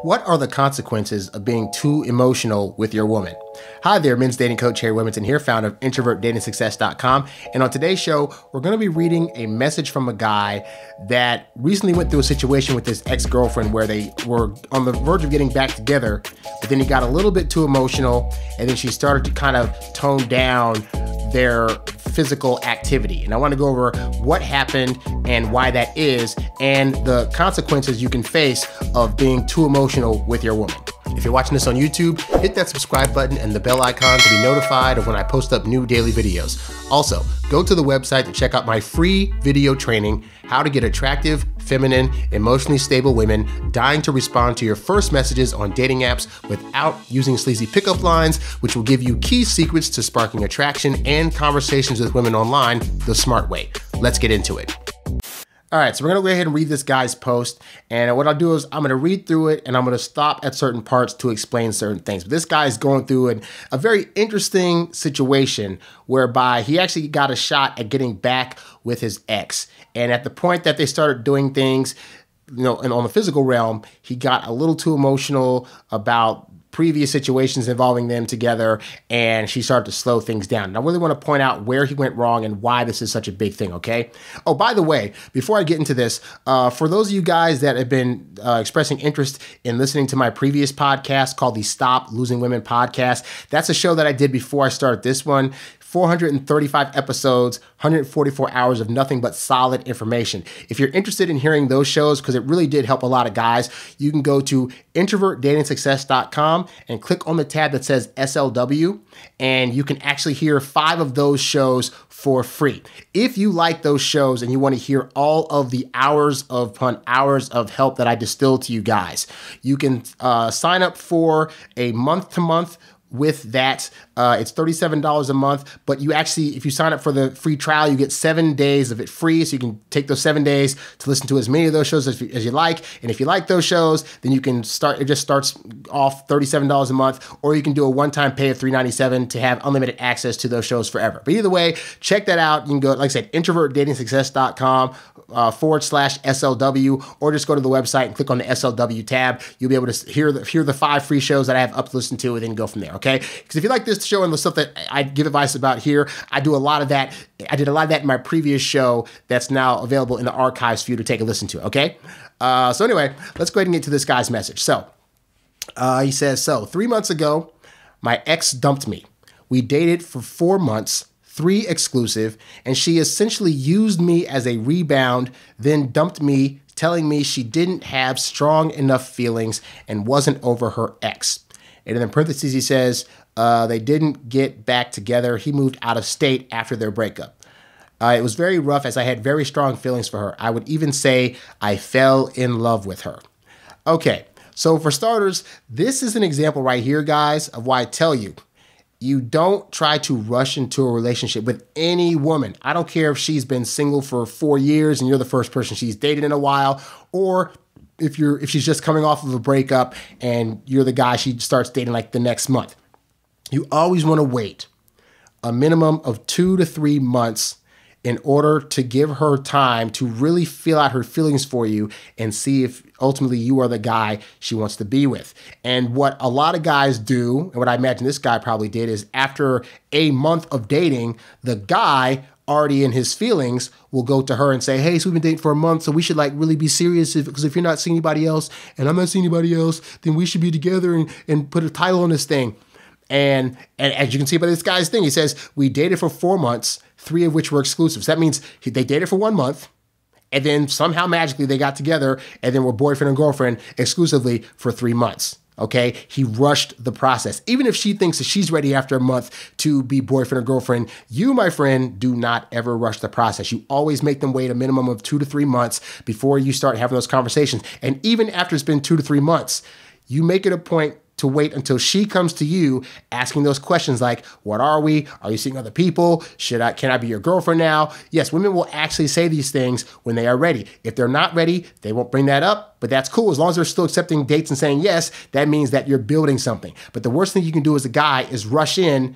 What are the consequences of being too emotional with your woman? Hi there, men's dating coach Harry Wilmington here, founder of IntrovertDatingSuccess.com. And on today's show, we're going to be reading a message from a guy that recently went through a situation with his ex-girlfriend where they were on the verge of getting back together, but then he got a little bit too emotional, and then she started to kind of tone down their physical activity. And I want to go over what happened and why that is, and the consequences you can face of being too emotional with your woman. If you're watching this on YouTube, hit that subscribe button and the bell icon to be notified of when I post up new daily videos. Also, go to the website to check out my free video training, How to Get Attractive, Feminine, Emotionally Stable Women Dying to Respond to Your First Messages on Dating Apps Without Using Sleazy Pickup Lines, which will give you key secrets to sparking attraction and conversations with women online the smart way. Let's get into it. All right, so we're gonna go ahead and read this guy's post, and what I'll do is I'm gonna read through it and I'm gonna stop at certain parts to explain certain things. But this guy is going through a very interesting situation whereby he actually got a shot at getting back with his ex. And at the point that they started doing things, and on the physical realm, he got a little too emotional about previous situations involving them together, and she started to slow things down. And I really want to point out where he went wrong and why this is such a big thing, okay? Oh, by the way, before I get into this, for those of you guys that have been expressing interest in listening to my previous podcast called the Stop Losing Women podcast, that's a show that I did before I started this one. 435 episodes, 144 hours of nothing but solid information. If you're interested in hearing those shows, because it really did help a lot of guys, you can go to IntrovertDatingSuccess.com and click on the tab that says SLW, and you can actually hear 5 of those shows for free. If you like those shows and you want to hear all of the hours upon hours of help that I distilled to you guys, you can sign up for a month-to-month with that. It's $37 a month, but you actually, if you sign up for the free trial, you get 7 days of it free. So you can take those 7 days to listen to as many of those shows as you like. And if you like those shows, then you can start, it just starts off $37 a month, or you can do a one-time pay of $397 to have unlimited access to those shows forever. But either way, check that out. You can go, like I said, IntrovertDatingSuccess.com /SLW, or just go to the website and click on the SLW tab. You'll be able to hear the 5 free shows that I have up to listen to, and then go from there. Okay, because if you like this show and the stuff that I give advice about here, I do a lot of that. I did a lot of that in my previous show that's now available in the archives for you to take a listen to. Okay, so anyway, let's go ahead and get to this guy's message. So he says, 3 months ago, my ex dumped me. We dated for 4 months, 3 exclusive, and she essentially used me as a rebound, then dumped me, telling me she didn't have strong enough feelings and wasn't over her ex. And in parentheses, he says, they didn't get back together. He moved out of state after their breakup. It was very rough as I had very strong feelings for her. I would even say I fell in love with her. Okay, so for starters, this is an example right here, guys, of why I tell you, you don't try to rush into a relationship with any woman. I don't care if she's been single for 4 years and you're the first person she's dated in a while, or if she's just coming off of a breakup and you're the guy she starts dating like the next month. You always want to wait a minimum of 2 to 3 months in order to give her time to really feel out her feelings for you and see if ultimately you are the guy she wants to be with. And what a lot of guys do, and what I imagine this guy probably did, is after a month of dating, the guy already in his feelings will go to her and say, hey, so we've been dating for a month, so we should like really be serious, because if you're not seeing anybody else and I'm not seeing anybody else, then we should be together and put a title on this thing. And as you can see by this guy's thing, he says, we dated for 4 months, 3 of which were exclusive. So that means they dated for 1 month, and then somehow magically they got together and then were boyfriend and girlfriend exclusively for 3 months. Okay, he rushed the process. Even if she thinks that she's ready after a month to be boyfriend or girlfriend, you, my friend, do not ever rush the process. You always make them wait a minimum of 2 to 3 months before you start having those conversations. And even after it's been 2 to 3 months, you make it a point to wait until she comes to you asking those questions like, what are we? Are you seeing other people? Can I be your girlfriend now? Yes, women will actually say these things when they are ready. If they're not ready, they won't bring that up, but that's cool. As long as they're still accepting dates and saying yes, that means that you're building something. But the worst thing you can do as a guy is rush in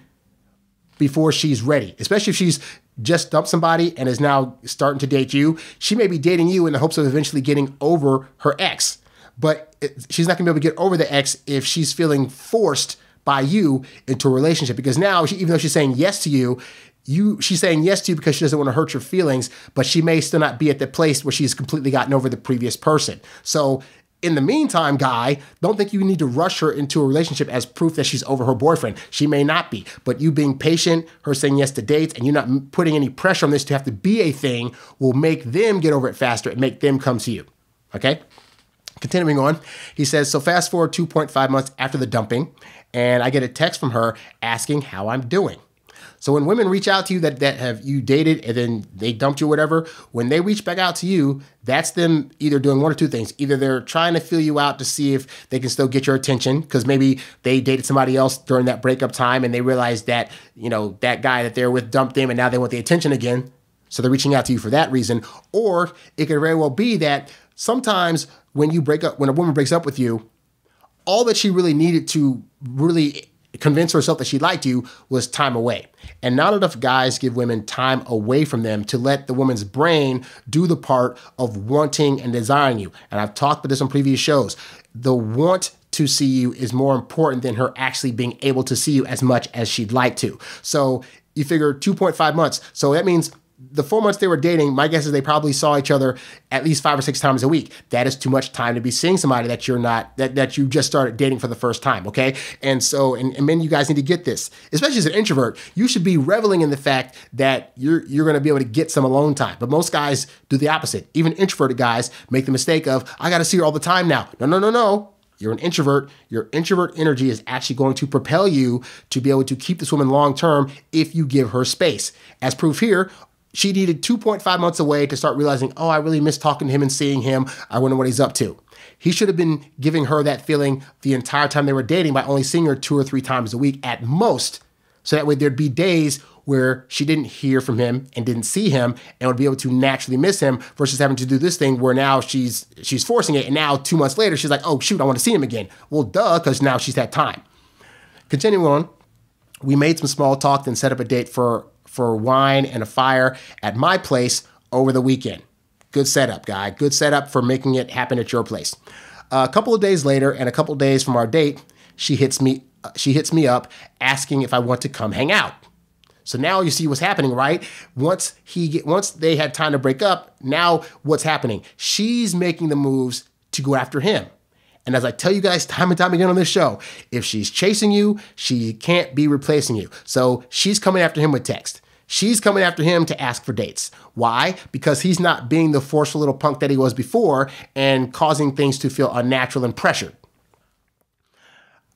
before she's ready, especially if she's just dumped somebody and is now starting to date you. She may be dating you in the hopes of eventually getting over her ex. but she's not going to be able to get over the ex if she's feeling forced by you into a relationship. Because now, even though she's saying yes to you, she's saying yes to you because she doesn't want to hurt your feelings, but she may still not be at the place where she's completely gotten over the previous person. So in the meantime, guy, don't think you need to rush her into a relationship as proof that she's over her boyfriend. She may not be, but you being patient, her saying yes to dates, and you not putting any pressure on this to have to be a thing will make them get over it faster and make them come to you. Okay? Continuing on, he says, so fast forward 2.5 months after the dumping, and I get a text from her asking how I'm doing. So when women reach out to you that have you dated and then they dumped you or whatever, when they reach back out to you, that's them either doing one or two things. Either they're trying to feel you out to see if they can still get your attention because maybe they dated somebody else during that breakup time and they realized that, that guy that they're with dumped them and now they want the attention again. So they're reaching out to you for that reason. Or it could very well be that sometimes when a woman breaks up with you, all that she really needed to really convince herself that she liked you was time away. And not enough guys give women time away from them to let the woman's brain do the part of wanting and desiring you. And I've talked about this on previous shows. The want to see you is more important than her actually being able to see you as much as she'd like to. So you figure 2.5 months. So that means the 4 months they were dating, my guess is they probably saw each other at least 5 or 6 times a week. That is too much time to be seeing somebody that you're not, that you just started dating for the first time, okay? And so, and men, you guys need to get this. Especially as an introvert, you should be reveling in the fact that you're going to be able to get some alone time. But most guys do the opposite. Even introverted guys make the mistake of, I got to see her all the time now. No. You're an introvert. Your introvert energy is actually going to propel you to be able to keep this woman long term if you give her space. As proof here, she needed 2.5 months away to start realizing, I really miss talking to him and seeing him. I wonder what he's up to. He should have been giving her that feeling the entire time they were dating by only seeing her 2 or 3 times a week at most. So that way there'd be days where she didn't hear from him and didn't see him and would be able to naturally miss him versus having to do this thing where now she's forcing it. And now 2 months later, she's like, oh, shoot, I want to see him again. Well, duh, because now she's had time. Continuing on, we made some small talk and set up a date for wine and a fire at my place over the weekend. Good setup, guy. Good setup for making it happen at your place. A couple of days later and a couple of days from our date, she hits me up asking if I want to come hang out. So now you see what's happening, right? Once they had time to break up, now what's happening? She's making the moves to go after him. And as I tell you guys time and time again on this show, if she's chasing you, she can't be replacing you. So she's coming after him with text. She's coming after him to ask for dates. Why? Because he's not being the forceful little punk that he was before and causing things to feel unnatural and pressured.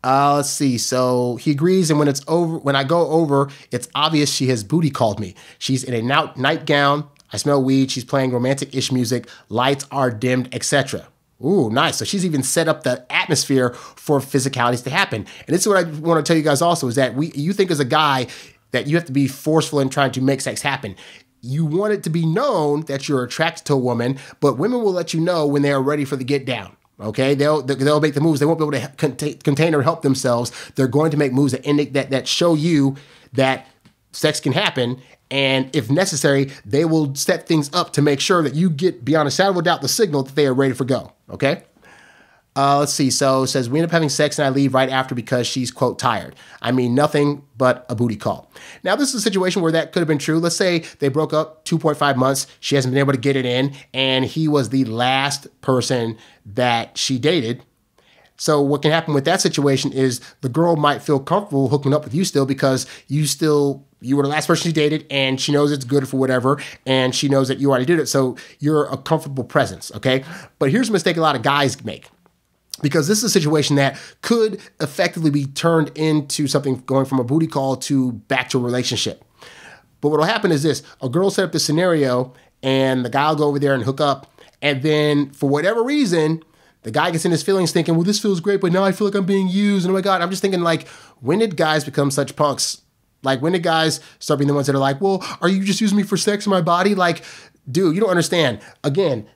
Let's see. So he agrees, and when I go over, it's obvious she has booty called me. She's in a nightgown. I smell weed. She's playing romantic-ish music. Lights are dimmed, etc. Ooh, nice. So she's even set up the atmosphere for physicalities to happen. And this is what I want to tell you guys also is that you think as a guy that you have to be forceful in trying to make sex happen. You want it to be known that you're attracted to a woman, but women will let you know when they are ready for the get down. Okay, they'll make the moves. They won't be able to contain or help themselves. They're going to make moves that show you that sex can happen. And if necessary, they will set things up to make sure that you get beyond a shadow of a doubt the signal that they are ready for go. Okay. Let's see. So it says we end up having sex and I leave right after because she's, quote, tired. I mean, nothing but a booty call. Now, this is a situation where that could have been true. Let's say they broke up 2.5 months. She hasn't been able to get it in. And he was the last person that she dated. So what can happen with that situation is the girl might feel comfortable hooking up with you still because you were the last person she dated and she knows it's good for whatever and she knows that you already did it. So you're a comfortable presence, okay? But here's a mistake a lot of guys make. Because this is a situation that could effectively be turned into something going from a booty call to back to a relationship. But what will happen is this. A girl set up this scenario and the guy will go over there and hook up. And then for whatever reason, the guy gets in his feelings thinking, well, this feels great, but now I feel like I'm being used. And oh my God, I'm just thinking like, when did guys become such punks? Like when did guys start being the ones that are like, well, are you just using me for sex in my body? Like, dude, you don't understand. Again,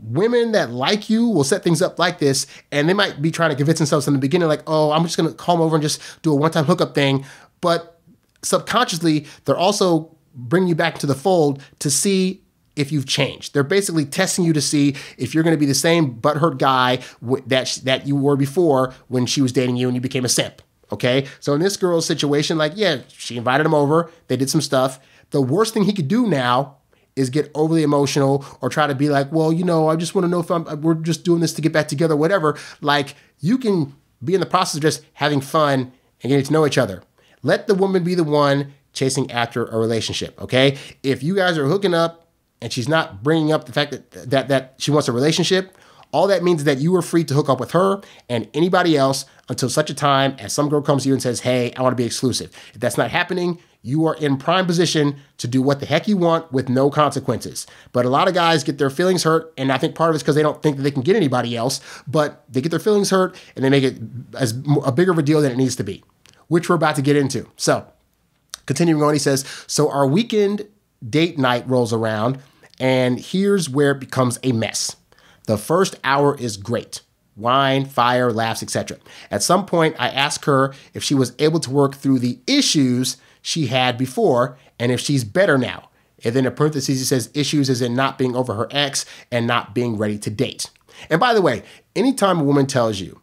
women that like you will set things up like this, and they might be trying to convince themselves in the beginning, like, oh, I'm just going to call them over and just do a one-time hookup thing. But subconsciously, they're also bringing you back to the fold to see if you've changed. They're basically testing you to see if you're going to be the same butthurt guy that you were before when she was dating you and you became a simp. Okay? So in this girl's situation, like, yeah, she invited him over. They did some stuff. The worst thing he could do now is get overly emotional or try to be like, well, I just want to know if we're just doing this to get back together, whatever. Like, you can be in the process of just having fun and getting to know each other. Let the woman be the one chasing after a relationship, okay? If you guys are hooking up and she's not bringing up the fact that she wants a relationship, all that means is that you are free to hook up with her and anybody else until such a time as some girl comes to you and says, hey, I want to be exclusive. If that's not happening, you are in prime position to do what the heck you want with no consequences. But a lot of guys get their feelings hurt, and I think part of it's because they don't think that they can get anybody else, but they get their feelings hurt and they make it as a bigger of a deal than it needs to be, which we're about to get into. So, continuing on, he says, so our weekend date night rolls around, and here's where it becomes a mess. The first hour is great. Wine, fire, laughs, etc. At some point, I asked her if she was able to work through the issues she had before and if she's better now. And then in parentheses, he says issues as in not being over her ex and not being ready to date. And by the way, anytime a woman tells you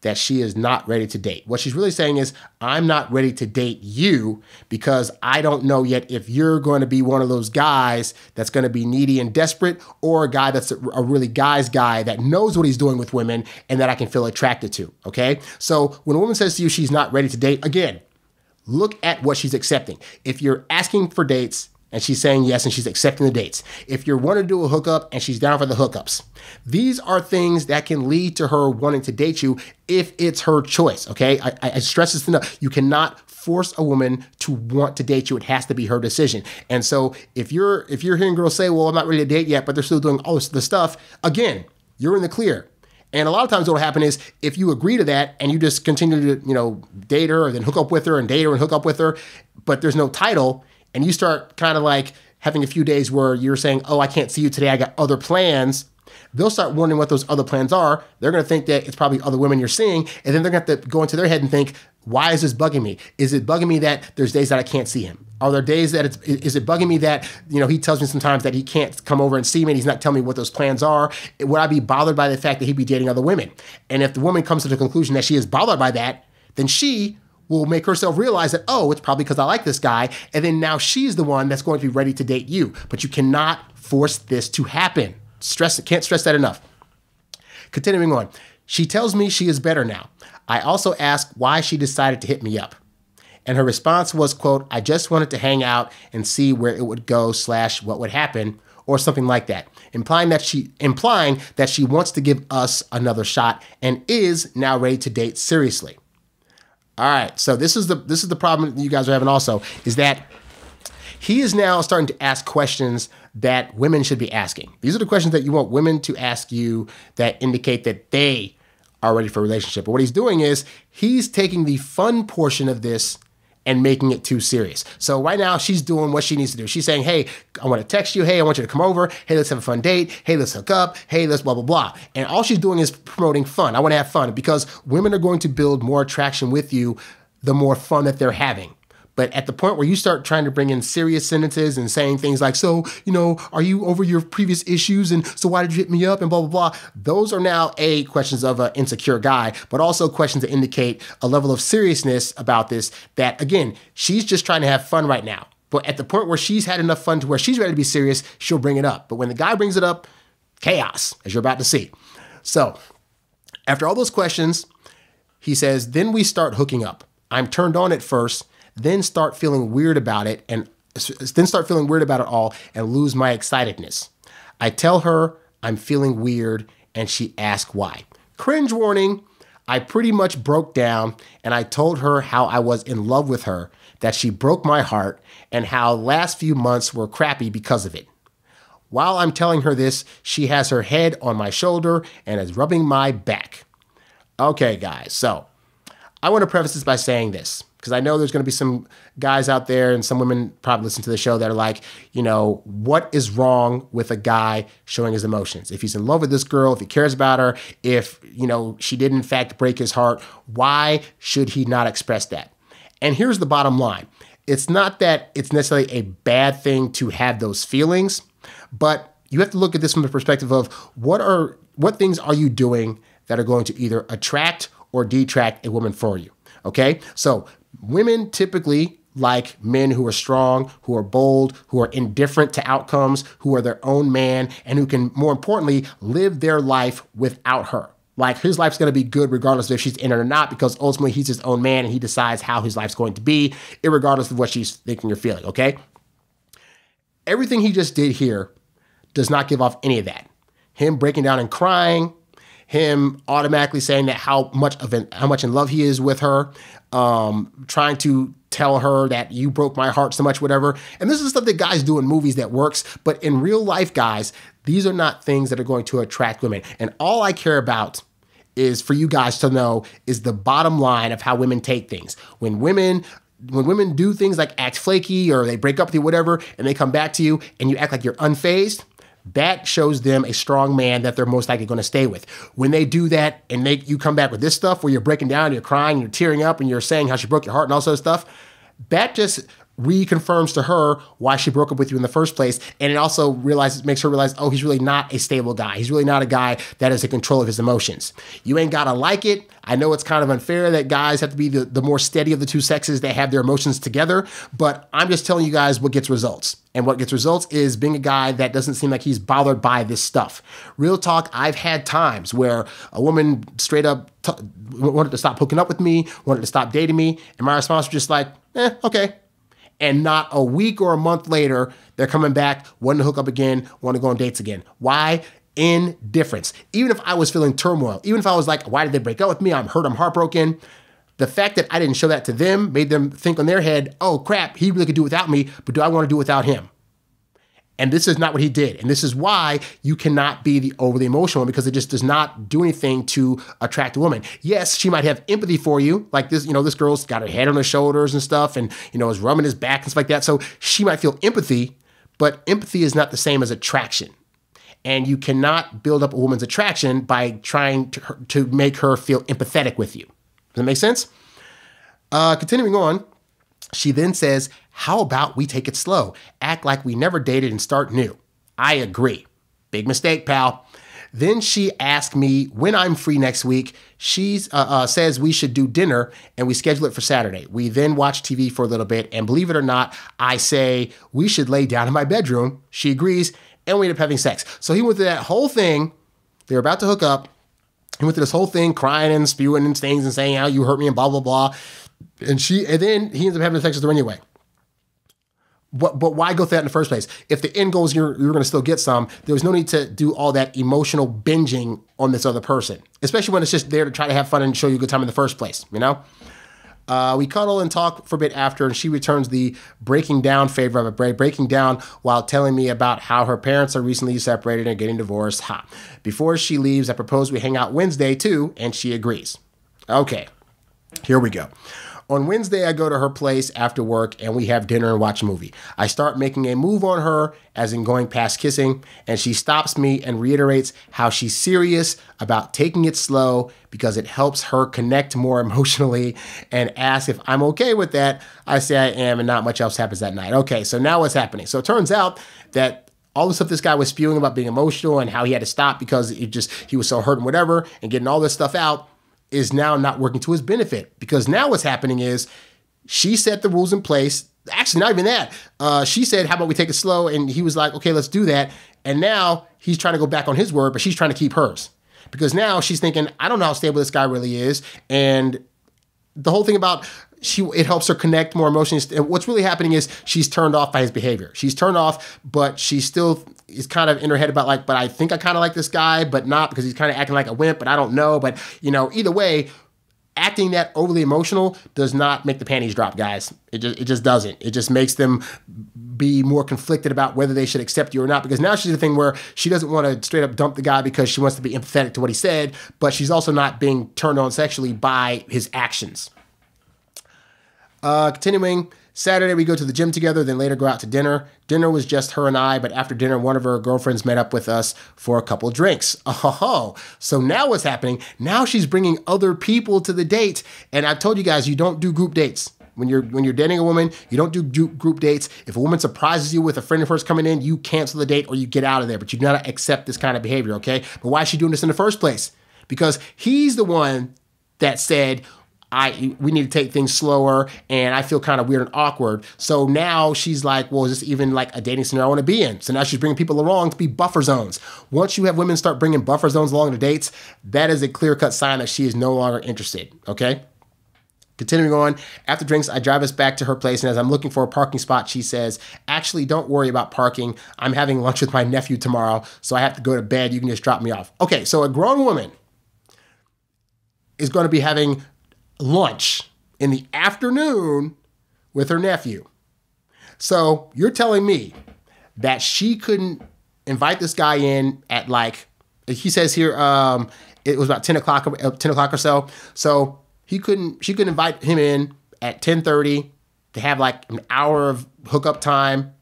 that she is not ready to date, what she's really saying is, I'm not ready to date you because I don't know yet if you're going to be one of those guys that's going to be needy and desperate, or a guy that's a really guy's guy that knows what he's doing with women and that I can feel attracted to, okay? So when a woman says to you she's not ready to date, again, look at what she's accepting. If you're asking for dates and she's saying yes and she's accepting the dates, if you're wanting to do a hookup and she's down for the hookups, these are things that can lead to her wanting to date you if it's her choice, okay? I stress this enough. You cannot force a woman to want to date you. It has to be her decision. And so if you're hearing girls say, well, I'm not ready to date yet, but they're still doing all this stuff, again, you're in the clear. And a lot of times what will happen is if you agree to that and you just continue to, date her or then hook up with her and date her and hook up with her, but there's no title, and you start kind of like having a few days where you're saying, oh, I can't see you today, I got other plans, they'll start wondering what those other plans are. They're going to think that it's probably other women you're seeing, and then they're going to have to go into their head and think, why is this bugging me? Is it bugging me that there's days that I can't see him? Are there days that is it bugging me that, he tells me sometimes that he can't come over and see me and he's not telling me what those plans are? Would I be bothered by the fact that he'd be dating other women? And if the woman comes to the conclusion that she is bothered by that, then she will make herself realize that, oh, it's probably because I like this guy. And then now she's the one that's going to be ready to date you. But you cannot force this to happen. Can't stress that enough. Continuing on. She tells me she is better now. I also asked why she decided to hit me up. And her response was, quote, I just wanted to hang out and see where it would go / what would happen, or something like that, implying that she wants to give us another shot and is now ready to date seriously. All right, so this is the problem that you guys are having also, is that he is now starting to ask questions that women should be asking. These are the questions that you want women to ask you that indicate that they are ready for a relationship. But what he's doing is he's taking the fun portion of this and making it too serious. So right now she's doing what she needs to do. She's saying, hey, I want to text you. Hey, I want you to come over. Hey, let's have a fun date. Hey, let's hook up. Hey, let's blah, blah, blah. And all she's doing is promoting fun. I want to have fun, because women are going to build more attraction with you the more fun that they're having. But at the point where you start trying to bring in serious sentences and saying things like, so, are you over your previous issues? And so why did you hit me up? And blah, blah, blah. Those are now questions of an insecure guy, but also questions that indicate a level of seriousness about this that, again, she's just trying to have fun right now. But at the point where she's had enough fun to where she's ready to be serious, she'll bring it up. But when the guy brings it up, chaos, as you're about to see. So after all those questions, he says, then we start hooking up. I'm turned on at first, then start feeling weird about it all and lose my excitedness. I tell her I'm feeling weird and she asks why. Cringe warning. I pretty much broke down and I told her how I was in love with her, that she broke my heart, and how last few months were crappy because of it. While I'm telling her this, she has her head on my shoulder and is rubbing my back. Okay, guys, so I want to preface this by saying this, because I know there's going to be some guys out there and some women probably listen to the show that are like, what is wrong with a guy showing his emotions? If he's in love with this girl, if he cares about her, if, she did in fact break his heart, why should he not express that? And here's the bottom line. It's not that it's necessarily a bad thing to have those feelings. But you have to look at this from the perspective of what things are you doing that are going to either attract or detract a woman for you. Okay? So women typically like men who are strong, who are bold, who are indifferent to outcomes, who are their own man, and who can, more importantly, live their life without her. Like, his life's going to be good regardless of if she's in it or not, because ultimately he's his own man and he decides how his life's going to be, irregardless of what she's thinking or feeling, okay? Everything he just did here does not give off any of that. Him breaking down and crying, him automatically saying that how much in love he is with her, trying to tell her that you broke my heart so much, whatever. And this is stuff that guys do in movies that works. But in real life, guys, these are not things that are going to attract women. And all I care about is for you guys to know is the bottom line of how women take things. When women do things like act flaky or they break up with you, whatever, and they come back to you and you act like you're unfazed, that shows them a strong man that they're most likely going to stay with. When they do that and you come back with this stuff where you're breaking down, you're crying, you're tearing up, and you're saying how she broke your heart and all sort of stuff, that just reconfirms to her why she broke up with you in the first place. And it also makes her realize, oh, he's really not a stable guy. He's really not a guy that is in control of his emotions. You ain't got to like it. I know it's kind of unfair that guys have to be the more steady of the two sexes that have their emotions together, but I'm just telling you guys what gets results. And what gets results is being a guy that doesn't seem like he's bothered by this stuff. Real talk, I've had times where a woman straight up wanted to stop hooking up with me, wanted to stop dating me, and my response was just like, okay. And not a week or a month later, they're coming back, wanting to hook up again, want to go on dates again. Why? Indifference. Even if I was feeling turmoil, even if I was like, why did they break up with me? I'm hurt, I'm heartbroken. The fact that I didn't show that to them made them think on their head, oh crap, he really could do without me, but do I want to do without him? And this is not what he did. And this is why you cannot be the overly emotional, because it just does not do anything to attract a woman. Yes, she might have empathy for you. Like this, this girl's got her head on her shoulders and stuff and, is rubbing his back and stuff like that. So she might feel empathy, but empathy is not the same as attraction. And you cannot build up a woman's attraction by trying to make her feel empathetic with you. Does that make sense? Continuing on, she then says, how about we take it slow? Act like we never dated and start new. I agree. Big mistake, pal. Then she asked me when I'm free next week. She says we should do dinner and we schedule it for Saturday. We then watch TV for a little bit, and believe it or not, I say we should lay down in my bedroom. She agrees, and we end up having sex. So he went through that whole thing. They were about to hook up. He went through this whole thing, crying and spewing and things and saying how you hurt me and blah, blah, blah. And then he ends up having sex with her anyway. But why go through that in the first place? If the end goal is you're going to still get some, there's no need to do all that emotional binging on this other person, especially when it's just there to try to have fun and show you a good time in the first place, We cuddle and talk for a bit after, and she returns the breaking down favor of it, breaking down while telling me about how her parents are recently separated and getting divorced. Before she leaves, I propose we hang out Wednesday too, and she agrees. Okay, here we go. On Wednesday, I go to her place after work and we have dinner and watch a movie. I start making a move on her, as in going past kissing, and she stops me and reiterates how she's serious about taking it slow because it helps her connect more emotionally, and asks if I'm okay with that. I say I am, and not much else happens that night. Okay, so now what's happening? So it turns out that all the stuff this guy was spewing about being emotional and how he had to stop because he was so hurt and whatever, and getting all this stuff out, is now not working to his benefit, because now what's happening is she set the rules in place. Actually, not even that. She said, how about we take it slow? And he was like, okay, let's do that. And now he's trying to go back on his word, but she's trying to keep hers, because now she's thinking, I don't know how stable this guy really is. And the whole thing about it helps her connect more emotionally. What's really happening is she's turned off by his behavior. She's turned off, but she still is kind of in her head about like, but I think I kind of like this guy, but not, because he's kind of acting like a wimp, but I don't know. But, either way, acting that overly emotional does not make the panties drop, guys. It just doesn't. It just makes them be more conflicted about whether they should accept you or not, because now she's the thing where she doesn't want to straight up dump the guy because she wants to be empathetic to what he said, but she's also not being turned on sexually by his actions. Continuing, Saturday we go to the gym together, then later go out to dinner. Dinner was just her and I, but after dinner, one of her girlfriends met up with us for a couple drinks. Oh, so now what's happening? Now she's bringing other people to the date. And I've told you guys, you don't do group dates. When you're dating a woman, you don't do group dates. If a woman surprises you with a friend of hers coming in, you cancel the date or you get out of there. But you do not accept this kind of behavior, okay? But why is she doing this in the first place? Because he's the one that said, we need to take things slower, and I feel kind of weird and awkward. So now she's like, well, is this even like a dating scenario I want to be in? So now she's bringing people along to be buffer zones. Once you have women start bringing buffer zones along to dates, that is a clear-cut sign that she is no longer interested, okay? Continuing on, after drinks, I drive us back to her place, and as I'm looking for a parking spot, she says, actually, don't worry about parking. I'm having lunch with my nephew tomorrow, so I have to go to bed. You can just drop me off. Okay, so a grown woman is going to be having lunch in the afternoon with her nephew. So you're telling me that she couldn't invite this guy in at like, he says here, it was about 10 o'clock or so. So she couldn't invite him in at 10:30 to have like an hour of hookup time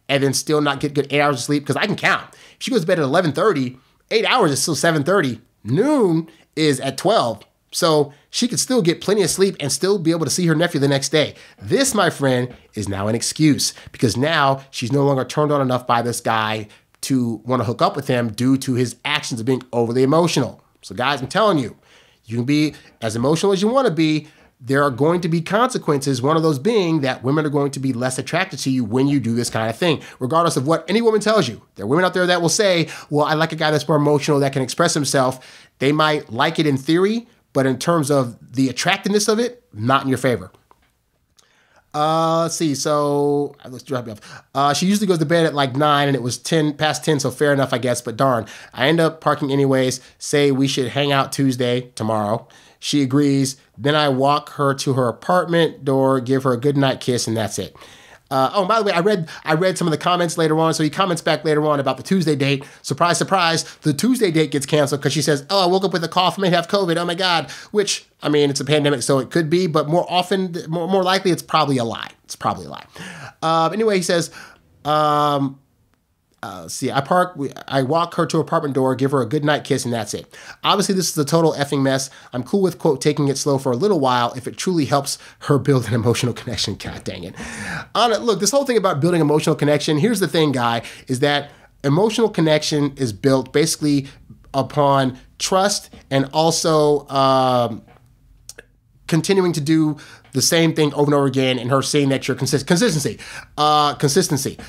and then still not get good 8 hours of sleep. Because I can count. If she goes to bed at 11:30, 8 hours is still 7:30. Noon is at 12. So she could still get plenty of sleep and still be able to see her nephew the next day. This, my friend, is now an excuse because now she's no longer turned on enough by this guy to want to hook up with him due to his actions of being overly emotional. So guys, I'm telling you, you can be as emotional as you want to be. There are going to be consequences, one of those being that women are going to be less attracted to you when you do this kind of thing, regardless of what any woman tells you. There are women out there that will say, well, I like a guy that's more emotional, that can express himself. They might like it in theory, but in terms of the attractiveness of it, not in your favor. Let's see. So let's drop you off. She usually goes to bed at like 9 and it was past 10. So fair enough, I guess. But darn, I end up parking anyways. Say we should hang out Tuesday, tomorrow. She agrees. Then I walk her to her apartment door, give her a good night kiss, and that's it. By the way, I read some of the comments later on. So he comments back later on about the Tuesday date. Surprise, surprise. The Tuesday date gets canceled because she says, oh, I woke up with a cough, may have COVID. Oh my God. Which, I mean, it's a pandemic, so it could be, but more likely, it's probably a lie. It's probably a lie. Anyway, he says, I walk her to her apartment door, give her a good night kiss, and that's it. Obviously, this is a total effing mess. I'm cool with, quote, taking it slow for a little while if it truly helps her build an emotional connection. God dang it. Look, this whole thing about building emotional connection, here's the thing, guy, is that emotional connection is built basically upon trust and also continuing to do the same thing over and over again and her seeing that you're consistency.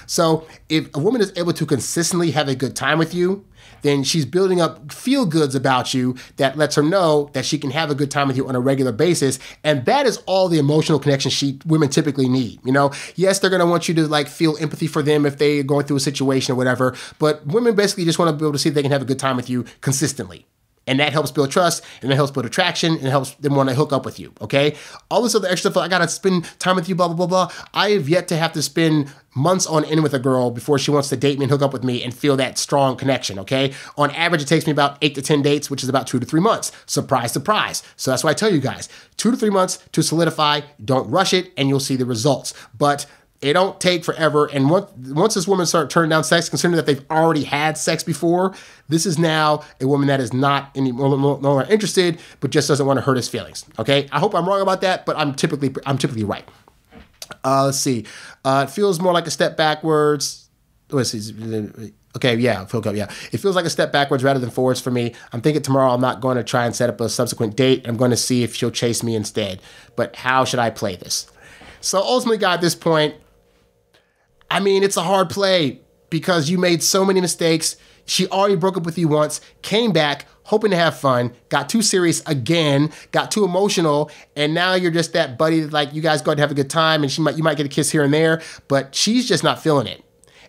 So if a woman is able to consistently have a good time with you, then she's building up feel goods about you that lets her know that she can have a good time with you on a regular basis. And that is all the emotional connection women typically need. You know, yes, they're going to want you to like feel empathy for them if they're going through a situation or whatever. But women basically just want to be able to see if they can have a good time with you consistently. And that helps build trust, and that helps build attraction, and it helps them want to hook up with you, okay? All this other extra stuff, I got to spend time with you, blah, blah, blah, blah. I have yet to have to spend months on end with a girl before she wants to date me and hook up with me and feel that strong connection, okay? On average, it takes me about 8 to 10 dates, which is about 2 to 3 months. Surprise, surprise. So that's why I tell you guys, 2 to 3 months to solidify. Don't rush it, and you'll see the results. But it don't take forever. And once this woman starts turning down sex, considering that they've already had sex before, this is now a woman that is not any no longer interested, but just doesn't want to hurt his feelings. Okay, I hope I'm wrong about that, but I'm typically right. Let's see. It feels more like a step backwards. Okay, yeah, it feels like a step backwards rather than forwards for me. I'm thinking tomorrow I'm not going to try and set up a subsequent date. I'm going to see if she'll chase me instead. But how should I play this? So ultimately, guys, at this point, I mean, it's a hard play because you made so many mistakes. She already broke up with you once, came back, hoping to have fun, got too serious again, got too emotional, and now you're just that buddy that, like, you guys go out and have a good time, and you might get a kiss here and there, but she's just not feeling it.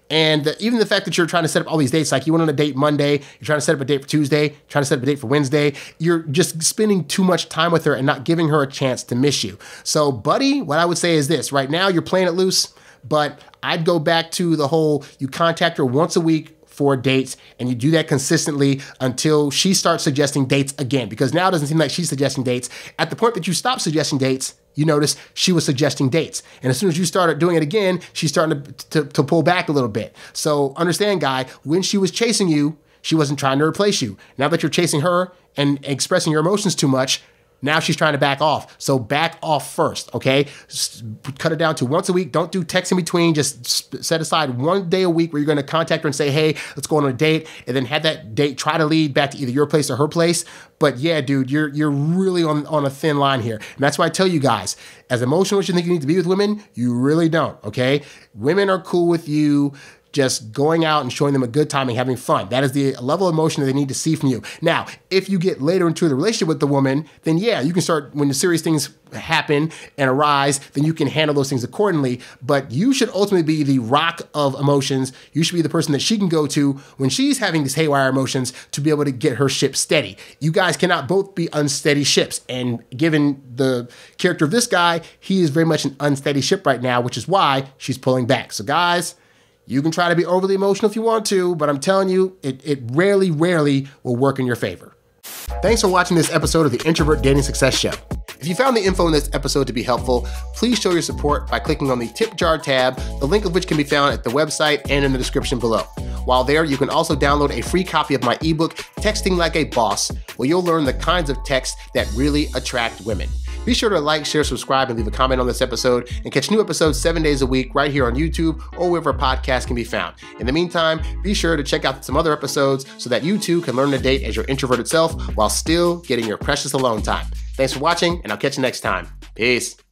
And even the fact that you're trying to set up all these dates, like you went on a date Monday, you're trying to set up a date for Tuesday, trying to set up a date for Wednesday, you're just spending too much time with her and not giving her a chance to miss you. So, buddy, what I would say is this. Right now, you're playing it loose, but I'd go back to the whole, you contact her once a week for dates, and you do that consistently until she starts suggesting dates again, because now it doesn't seem like she's suggesting dates. At the point that you stop suggesting dates, you notice she was suggesting dates. And as soon as you started doing it again, she's starting to pull back a little bit. So understand, guy, when she was chasing you, she wasn't trying to replace you. Now that you're chasing her and expressing your emotions too much, Now she's trying to back off. So back off first, okay? Cut it down to once a week. Don't do text in between. Just set aside 1 day a week where you're going to contact her and say, hey, let's go on a date, and then have that date try to lead back to either your place or her place. But yeah, dude, you're really on a thin line here. And that's why I tell you guys, as emotional as you think you need to be with women, you really don't, okay? Women are cool with you just going out and showing them a good time and having fun. That is the level of emotion that they need to see from you. Now, if you get later into the relationship with the woman, then yeah, you can start, when the serious things happen and arise, then you can handle those things accordingly. But you should ultimately be the rock of emotions. You should be the person that she can go to when she's having these haywire emotions to be able to get her ship steady. You guys cannot both be unsteady ships. And given the character of this guy, he is very much an unsteady ship right now, which is why she's pulling back. So guys, you can try to be overly emotional if you want to, but I'm telling you, it rarely will work in your favor. Thanks for watching this episode of the Introvert Dating Success Show. If you found the info in this episode to be helpful, please show your support by clicking on the tip jar tab, the link of which can be found at the website and in the description below. While there, you can also download a free copy of my ebook, Texting Like a Boss, where you'll learn the kinds of texts that really attract women. Be sure to like, share, subscribe, and leave a comment on this episode, and catch new episodes 7 days a week right here on YouTube or wherever podcasts can be found. In the meantime, be sure to check out some other episodes so that you too can learn to date as your introverted self while still getting your precious alone time. Thanks for watching, and I'll catch you next time. Peace.